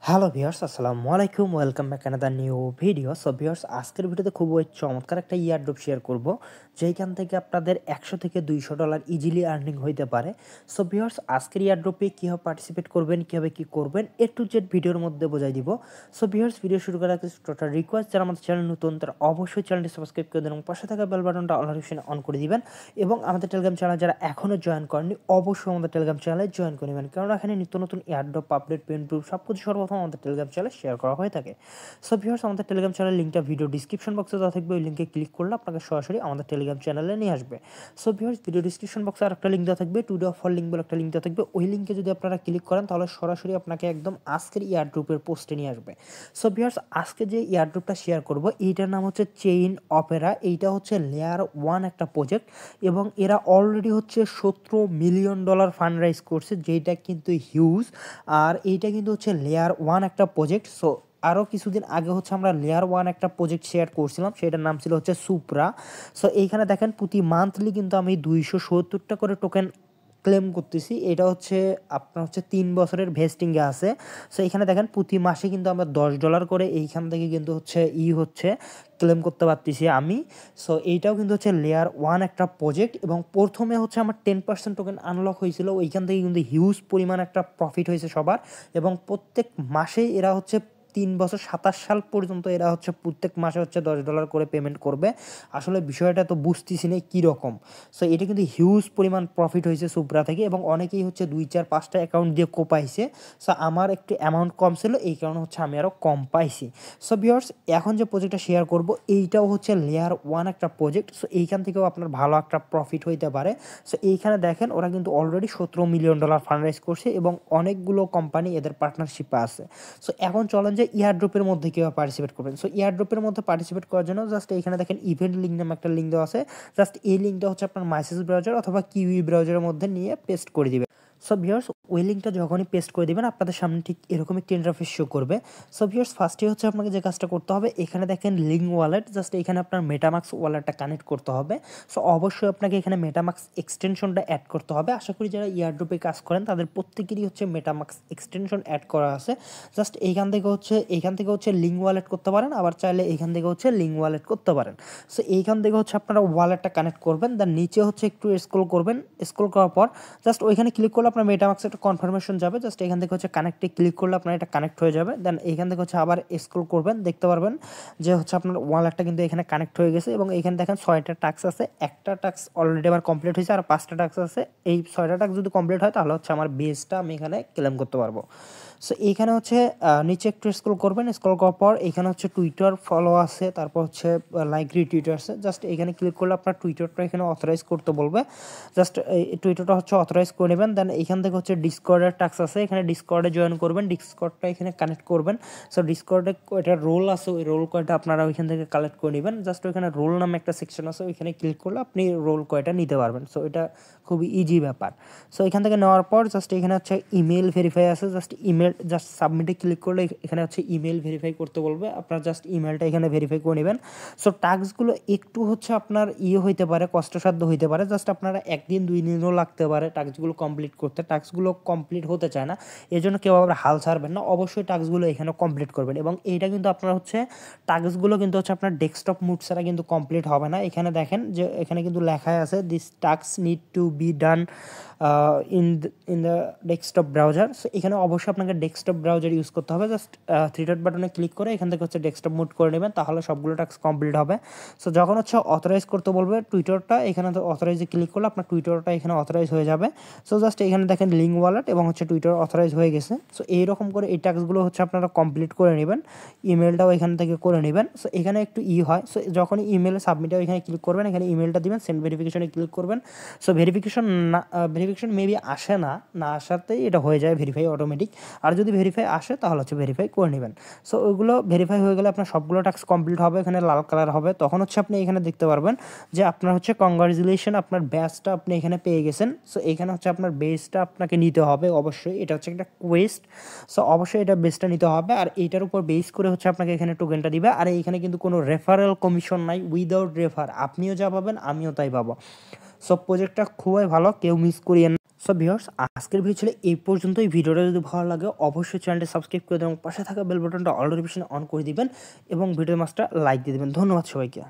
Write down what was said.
Hello viewers, আসসালামু আলাইকুম। Welcome back another new video. So viewers, আজকের ভিডিওতে খুবই চমৎকার একটা ইয়ারড্রপ শেয়ার করব, যেইখান থেকে আপনাদের 100 থেকে $200 ইজিলি আর্নিং হইতে পারে। সো ভিউয়ার্স, আজকের ইয়ারড্রপে কীভাবে পার্টিসিপেট করবেন, কীভাবে কী করবেন, এ টু জেড ভিডিওর মধ্যে বোঝাই দিব। সো ভিউয়ার্স, ভিডিও শুরু করার আগে টোটাল রিকোয়েস্ট, যারা আমাদের চ্যানেল নতুন তারা অবশ্যই চ্যানেলটি সাবস্ক্রাইব করে দেন এবং পাশে থাকা বেল বাটনটা অল নোটিফিকেশন অন করে দিবেন। এবং আমাদের টেলিগ্রাম চ্যানেল যারা এখনও জয়েন করেননি, অবশ্যই আমাদের টেলিগ্রাম চ্যানেলে জয়েন করে নেবেন, কারণ এখানে নিত্য নতুন ইয়ারড্রপ আপডেট, পেমেন্ট প্রুফ সব কিছু সর্বপ্রথম আমাদের টেলিগ্রাম চ্যানেলে শেয়ার করা হয়ে থাকে। সো ভিউয়ার্স, আমাদের টেলিগ্রাম চ্যানেলের লিঙ্কটা ভিডিও ডিসক্রিপশন বক্সে দেওয়া থাকবে। ওই লিঙ্কে ক্লিক করলে আপনাকে সরাসরি আমাদের টেলিগ্রাম চ্যানেলে নিয়ে আসবে। সো ভিউয়ার্স, ভিডিও ডিসক্রিপশন বক্সে আর একটা লিঙ্ক দেওয়া থাকবে, টুডে অফার লিঙ্ক বলে একটা লিঙ্ক দেওয়া থাকবে। ওই লিঙ্কে যদি আপনারা ক্লিক করেন তাহলে সরাসরি আপনাকে একদম আজকের ইয়ারড্রপের পোস্টে নিয়ে আসবে। সো ভিউয়ার্স, আজকে যে ইয়ারড্রপটা শেয়ার করব এইটার নাম হচ্ছে চেইন অপেরা। এইটা হচ্ছে লেয়ার 1 একটা প্রজেক্ট এবং এরা অলরেডি হচ্ছে $17 মিলিয়ন ফান্ড রাইজ করছে, যেটা কিন্তু হিউজ। আর এইটা কিন্তু হচ্ছে লেয়ার 1 একটা প্রজেক্ট। সো আরও কিছুদিন আগে হচ্ছে আমরা লেয়ার 1 একটা প্রজেক্ট শেয়ার করছিলাম, সেটার নাম ছিল হচ্ছে সুপ্রা। সো এইখানে দেখেন প্রতি মান্থলি কিন্তু আমি 270টা করে টোকেন ক্লেম করতেছি। এটা হচ্ছে আপনার হচ্ছে 3 বছরের ভেস্টিংয়ে আছে। সো এখানে দেখেন প্রতি মাসে কিন্তু আমরা $10 করে এইখান থেকে কিন্তু হচ্ছে হচ্ছে ক্লেম করতে পারতেছি আমি। সো এইটাও কিন্তু হচ্ছে লেয়ার 1 একটা প্রজেক্ট এবং প্রথমে হচ্ছে আমার 10% টোকেন আনলক হয়েছিল, ওইখান থেকে কিন্তু হিউজ পরিমাণ একটা প্রফিট হয়েছে সবার। এবং প্রত্যেক মাসেই এরা হচ্ছে 3 বছর 27 সাল পর্যন্ত এরা হচ্ছে প্রত্যেক মাসে হচ্ছে $10 করে পেমেন্ট করবে। আসলে বিষয়টা তো বুঝতেছি না কীরকম। সো এটা কিন্তু হিউজ পরিমাণ প্রফিট হয়েছে সুপ্রা থেকে এবং অনেকেই হচ্ছে 2, 4, 5টা অ্যাকাউন্ট দিয়ে কোপাইছে। সো আমার একটু অ্যামাউন্ট কম ছিল, এই কারণে হচ্ছে আমি আরও কম পাইছি। সো ভিউয়ার্স, এখন যে প্রজেক্টটা শেয়ার করব এইটাও হচ্ছে লেয়ার 1 একটা প্রজেক্ট। সো এইখান থেকেও আপনার ভালো একটা প্রফিট হইতে পারে। সো এইখানে দেখেন ওরা কিন্তু অলরেডি $17 মিলিয়ন ফান্ড রাইজ করছে এবং অনেকগুলো কোম্পানি এদের পার্টনারশিপে আছে। সো এখন চলেন যে ইয়ারড্রপের মধ্যে কীভাবে পার্টিসিপেট করবেন। সো ইয়ারড্রপের মধ্যে পার্টিসিপেট করার জন্য জাস্ট এইখানে দেখেন ইভেন্ট লিঙ্ক নামে একটা লিঙ্ক দেওয়া আছে। জাস্ট এই লিঙ্কটা হচ্ছে আপনার মাইসেস ব্রাউজার অথবা কিউই ব্রাউজারের মধ্যে নিয়ে পেস্ট করে দিবেন। সো ভিউয়ার্স, ওই লিঙ্কটা যখনই পেস্ট করে দেবেন আপনাদের সামনে ঠিক এরকম একটি ইন্টারফেস শো করবে। সো ভিউয়ার্স, ফার্স্টে হচ্ছে আপনাকে যে কাজটা করতে হবে, এখানে দেখেন লিঙ্ক ওয়ালেট, জাস্ট এখানে আপনার মেটামাক্স ওয়ালেটটা কানেক্ট করতে হবে। সো অবশ্যই আপনাকে এখানে মেটামাক্স এক্সটেনশনটা অ্যাড করতে হবে। আশা করি যারা ইয়ারড্রপে কাজ করেন তাদের প্রত্যেকেরই হচ্ছে মেটামাক্স এক্সটেনশন অ্যাড করা আছে। জাস্ট এইখান থেকে হচ্ছে লিঙ্ক ওয়ালেট করতে পারেন, আবার চাইলে এইখান থেকে হচ্ছে লিঙ্ক ওয়ালেট করতে পারেন। সো এইখান থেকে হচ্ছে আপনারা ওয়ালেটটা কানেক্ট করবেন, দেন নিচে হচ্ছে একটু স্ক্রল করবেন। স্ক্রল করার পর জাস্ট ওইখানে ক্লিক করলে আপনার মেটামাক্সে একটা কনফার্মেশন যাবে। জাস্ট এখান থেকে হচ্ছে কানেক্টে ক্লিক করলে আপনার এটা কানেক্ট হয়ে যাবে। দেন এইখান থেকে হচ্ছে আবার স্ক্রল করবেন, দেখতে পারবেন যে হচ্ছে আপনার ওয়ালেটটা কিন্তু এখানে কানেক্ট হয়ে গেছে এবং এখানে দেখেন 6টা টাস্ক আছে। একটা টাস্ক অলরেডি আমার কমপ্লিট হয়েছে আর 5টা টাস্ক আছে। এই 6টা টাস্ক যদি কমপ্লিট হয় তাহলে হচ্ছে আমার বেসটা আমি এখানে ক্লেম করতে পারবো। সো এইখানে হচ্ছে নিচে একটু স্ক্রল করবেন। স্ক্রল করার পর এখানে হচ্ছে টুইটার ফলো আছে, তারপর হচ্ছে লাইক রিটুইট আছে। জাস্ট এখানে ক্লিক করলে আপনার টুইটারটা এখানে অথরাইজ করতে বলবে। জাস্ট এই টুইটারটা হচ্ছে অথরাইজ করে নেবেন। দেন এখান থেকে হচ্ছে ডিসকর্ডের টাস্ক আছে, এখানে ডিসকর্ডে জয়েন করবেন, ডিসকর্ডটা এখানে কানেক্ট করবেন। সো ডিসকর্ডে এটা রোল আছে, ওই রোল কয়টা আপনারা ওইখান থেকে কালেক্ট করে নেবেন। জাস্ট ওইখানে রোল নামে একটা সেকশন আছে, ওইখানে ক্লিক করলে আপনি রোল কয়টা নিতে পারবেন। সো এটা খুবই ইজি ব্যাপার। সো এখান থেকে নেওয়ার পর জাস্ট এখানে হচ্ছে ইমেল ভেরিফাই আছে, জাস্ট ইমেল জাস্ট সাবমিটে ক্লিক করলে এখানে হচ্ছে ইমেল ভেরিফাই করতে বলবে। আপনার জাস্ট ইমেলটা এখানে ভেরিফাই করে নেবেন। সো টাস্কগুলো একটু হচ্ছে আপনার হইতে পারে, কষ্টসাধ্য হইতে পারে। জাস্ট আপনারা 1 দিন 2 দিনও লাগতে পারে টাস্কগুলো কমপ্লিট করতে। টাস্কগুলো কমপ্লিট হতে চায় না, এই জন্য কেউ আবার হাল ছাড়বেন না, অবশ্যই টাস্কগুলো এখানে কমপ্লিট করবেন। এবং এইটা কিন্তু আপনার হচ্ছে টাস্কগুলো কিন্তু হচ্ছে আপনার ডেস্কটপ মুড ছাড়া কিন্তু কমপ্লিট হবে না। এখানে দেখেন যে এখানে কিন্তু লেখাই আছে this task need to be done in the desktop browser. So এখানে অবশ্যই আপনাকে ডেস্কটপ ব্রাউজার ইউজ করতে হবে। জাস্ট 3 ডট বাটনে ক্লিক করে এখান থেকে হচ্ছে ডেস্কটপ মুড করে নেবেন, তাহলে সবগুলো টাস্ক কমপ্লিট হবে। সো যখন হচ্ছে অথরাইজ করতে বলবে টুইটারটা, এখানে তো অথরাইজে ক্লিক করলে আপনার টুইটারটা এখানে অথরাইজ হয়ে যাবে। সো জাস্ট এখানে দেখেন লিঙ্ক ওয়ালেট এবং হচ্ছে টুইটার অথরাইজ হয়ে গেছে। সো এইরকম করে এই টাস্কগুলো হচ্ছে আপনারা কমপ্লিট করে নেবেন। ইমেলটাও এখান থেকে করে নেবেন। সো এখানে একটু হয়। সো যখন ইমেলে সাবমিটে এখানে ক্লিক করবেন, এখানে ইমেলটা দিবেন, সেন্ড ভেরিফিকেশনে ক্লিক করবেন। সো ভেরিফিকেশন মেবি আসে না, না আসাতেই এটা হয়ে যায় ভেরিফাই অটোমেটিক। আর যদি ভেরিফাই আসে তাহলে হচ্ছে ভেরিফাই করে নেবেন। সো ওইগুলো ভেরিফাই হয়ে গেলে আপনার সবগুলো টাস্ক কমপ্লিট হবে, এখানে লাল কালার হবে। তখন হচ্ছে আপনি এখানে দেখতে পারবেন যে আপনার হচ্ছে কংগ্রাচুলেশন, আপনার ব্যাচটা আপনি এখানে পেয়ে গেছেন। সো এখানে হচ্ছে আপনার বেসটা আপনাকে নিতে হবে অবশ্যই, এটা হচ্ছে একটা কোয়েস্ট। সো অবশ্যই এটা বেসটা নিতে হবে আর এইটার উপর বেস করে হচ্ছে আপনাকে এখানে টোকেনটা দিবে। আর এইখানে কিন্তু কোনো রেফারেল কমিশন নাই, উইদাউট রেফার আপনিও যা পাবেন আমিও তাই পাবো। সো প্রজেক্টটা খুবই ভালো, কেউ মিস করিয়েন। সো ভিউয়ার্স আজকের ভিডিও ছিল এই পর্যন্তই। ভিডিওটা যদি ভালো লাগে অবশ্যই চ্যানেলটি সাবস্ক্রাইব করে দেবেন এবং পাশে থাকা বেল বাটনটা অল নোটিফিকেশন অন করে দিবেন এবং ভিডিওর মাছটা লাইক দিয়ে দেবেন। ধন্যবাদ সবাইকে।